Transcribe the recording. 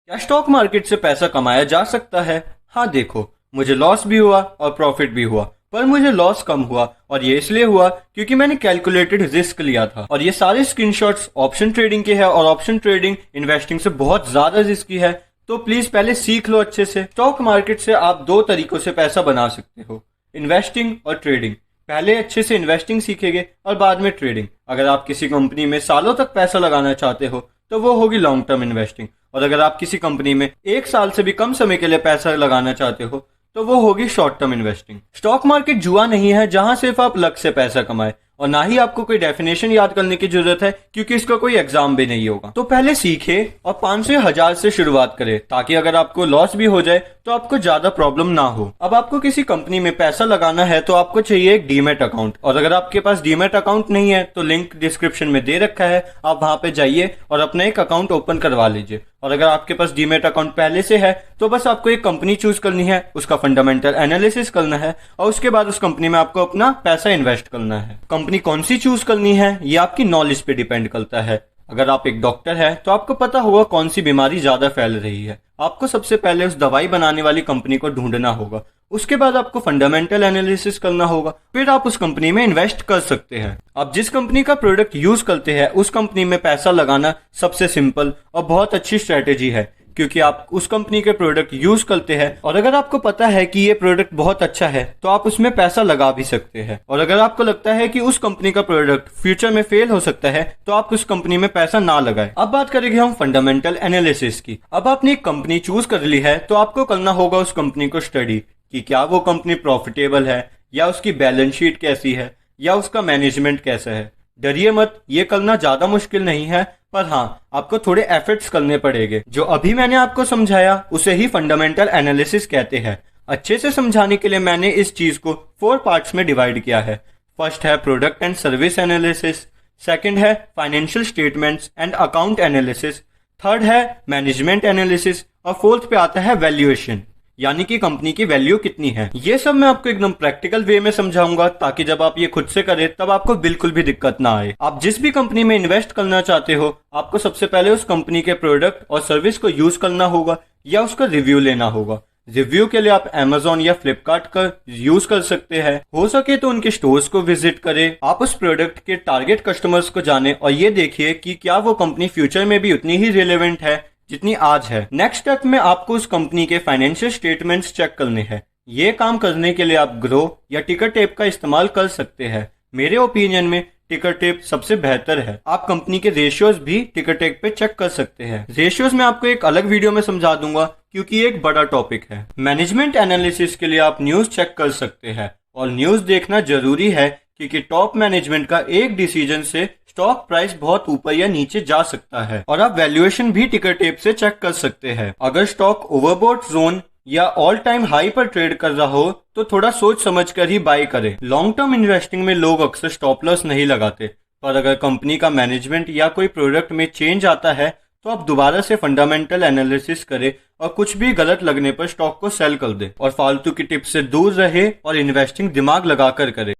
क्या stock market से पैसा कमाया जा सकता है? हाँ देखो, मुझे लॉस भी हुआ और प्रॉफिट भी हुआ, पर मुझे लॉस कम हुआ और ये इसलिए हुआ क्योंकि मैंने कैलकुलेटेड रिस्क लिया था। और ये सारे स्क्रीनशॉट्स ऑप्शन ट्रेडिंग के हैं और ऑप्शन ट्रेडिंग इन्वेस्टिंग से बहुत ज्यादा रिस्की है। तो प्लीज पहले सीख लो अच्छे से। स्टॉक मार्केट से आप दो तरीकों से पैसा बना सकते हो, इन्वेस्टिंग और ट्रेडिंग। पहले अच्छे से इन्वेस्टिंग सीखेंगे और बाद में ट्रेडिंग। अगर आप किसी कंपनी में सालों तक पैसा लगाना चाहते हो तो वो होगी लॉन्ग टर्म इन्वेस्टिंग, और अगर आप किसी कंपनी में एक साल से भी कम समय के लिए पैसा लगाना चाहते हो तो वो होगी short term investing. Stock market जुआ नहीं है जहां सिर्फ आप लक से पैसा कमाए, और ना ही आपको कोई डेफिनेशन याद करने की जरूरत है क्योंकि इसका कोई एग्जाम भी नहीं होगा। तो पहले सीखे और 500 से 1000 से शुरुआत करें, ताकि अगर आपको लॉस भी हो जाए तो आपको ज्यादा प्रॉब्लम ना हो। अब आपको किसी कंपनी में पैसा लगाना है तो आपको चाहिए एक डीमैट अकाउंट, और अगर आपके पास डीमैट अकाउंट नहीं है तो लिंक डिस्क्रिप्शन में दे रखा है, आप वहां पे जाइए और अपना एक अकाउंट ओपन करवा लीजिए। और अगर आपके पास डीमैट अकाउंट पहले से है तो बस आपको एक कंपनी चूज करनी है, उसका फंडामेंटल एनालिसिस करना है और उसके बाद उस कंपनी में आपको अपना पैसा इन्वेस्ट करना है। कंपनी कौन सी चूज करनी है ये आपकी नॉलेज पे डिपेंड करता है। अगर आप एक डॉक्टर है तो आपको पता होगा कौन सी बीमारी ज्यादा फैल रही है। आपको सबसे पहले उस दवाई बनाने वाली कंपनी को ढूंढना होगा, उसके बाद आपको फंडामेंटल एनालिसिस करना होगा, फिर आप उस कंपनी में इन्वेस्ट कर सकते हैं। आप जिस कंपनी का प्रोडक्ट यूज करते हैं उस कंपनी में पैसा लगाना सबसे सिंपल और बहुत अच्छी स्ट्रेटेजी है, क्योंकि आप उस कंपनी के प्रोडक्ट यूज करते हैं और अगर आपको पता है कि ये प्रोडक्ट बहुत अच्छा है तो आप उसमें पैसा लगा भी सकते हैं। और अगर आपको लगता है कि उस कंपनी का प्रोडक्ट फ्यूचर में फेल हो सकता है तो आप उस कंपनी में पैसा ना लगाएं। अब बात करेंगे हम फंडामेंटल एनालिसिस की। अब आपने एक कंपनी चूज कर ली है तो आपको करना होगा उस कंपनी को स्टडी कि क्या वो कंपनी प्रॉफिटेबल है, या उसकी बैलेंस शीट कैसी है, या उसका मैनेजमेंट कैसा है। डरिए मत, ये करना ज्यादा मुश्किल नहीं है, पर हाँ आपको थोड़े एफर्ट्स करने पड़ेंगे। जो अभी मैंने आपको समझाया उसे ही फंडामेंटल एनालिसिस कहते हैं। अच्छे से समझाने के लिए मैंने इस चीज को 4 पार्ट्स में डिवाइड किया है। फर्स्ट है product and service analysis, second है financial statements and account analysis, third है मैनेजमेंट एनालिसिस, और फोर्थ पे आता है वैल्यूएशन, यानी कि कंपनी की वैल्यू कितनी है। ये सब मैं आपको एकदम प्रैक्टिकल वे में समझाऊंगा ताकि जब आप ये खुद से करें तब आपको बिल्कुल भी दिक्कत ना आए। आप जिस भी कंपनी में इन्वेस्ट करना चाहते हो आपको सबसे पहले उस कंपनी के प्रोडक्ट और सर्विस को यूज करना होगा या उसका रिव्यू लेना होगा। रिव्यू के लिए आप Amazon या Flipkart का यूज कर सकते हैं। हो सके तो उनके स्टोर्स को विजिट करें। आप उस प्रोडक्ट के टारगेट कस्टमर्स को जाने और ये देखिए कि क्या वो कंपनी फ्यूचर में भी उतनी ही रिलेवेंट है जितनी आज है। नेक्स्ट स्टेप में आपको उस कंपनी के फाइनेंशियल स्टेटमेंट्स चेक करने हैं। ये काम करने के लिए आप ग्रो या टिकर टेप का इस्तेमाल कर सकते हैं। मेरे ओपिनियन में टिकर टेप सबसे बेहतर है। आप कंपनी के रेशियोज भी टिकर टेप पे चेक कर सकते हैं। रेशियोज में आपको एक अलग वीडियो में समझा दूंगा क्योंकि ये एक बड़ा टॉपिक है। मैनेजमेंट एनालिसिस के लिए आप न्यूज चेक कर सकते हैं, और न्यूज देखना जरूरी है क्योंकि टॉप मैनेजमेंट का एक डिसीजन से स्टॉक प्राइस बहुत ऊपर या नीचे जा सकता है। और आप वैल्यूएशन भी टिकर टेप से चेक कर सकते हैं। अगर स्टॉक ओवरबॉट जोन या ऑल टाइम हाई पर ट्रेड कर रहा हो तो थोड़ा सोच समझ कर ही बाय करें। लॉन्ग टर्म इन्वेस्टिंग में लोग अक्सर स्टॉप लॉस नहीं लगाते, पर अगर कंपनी का मैनेजमेंट या कोई प्रोडक्ट में चेंज आता है तो आप दोबारा से फंडामेंटल एनालिसिस करें और कुछ भी गलत लगने पर स्टॉक को सेल कर दें। और फालतू की टिप्स से दूर रहे और इन्वेस्टिंग दिमाग लगाकर करें।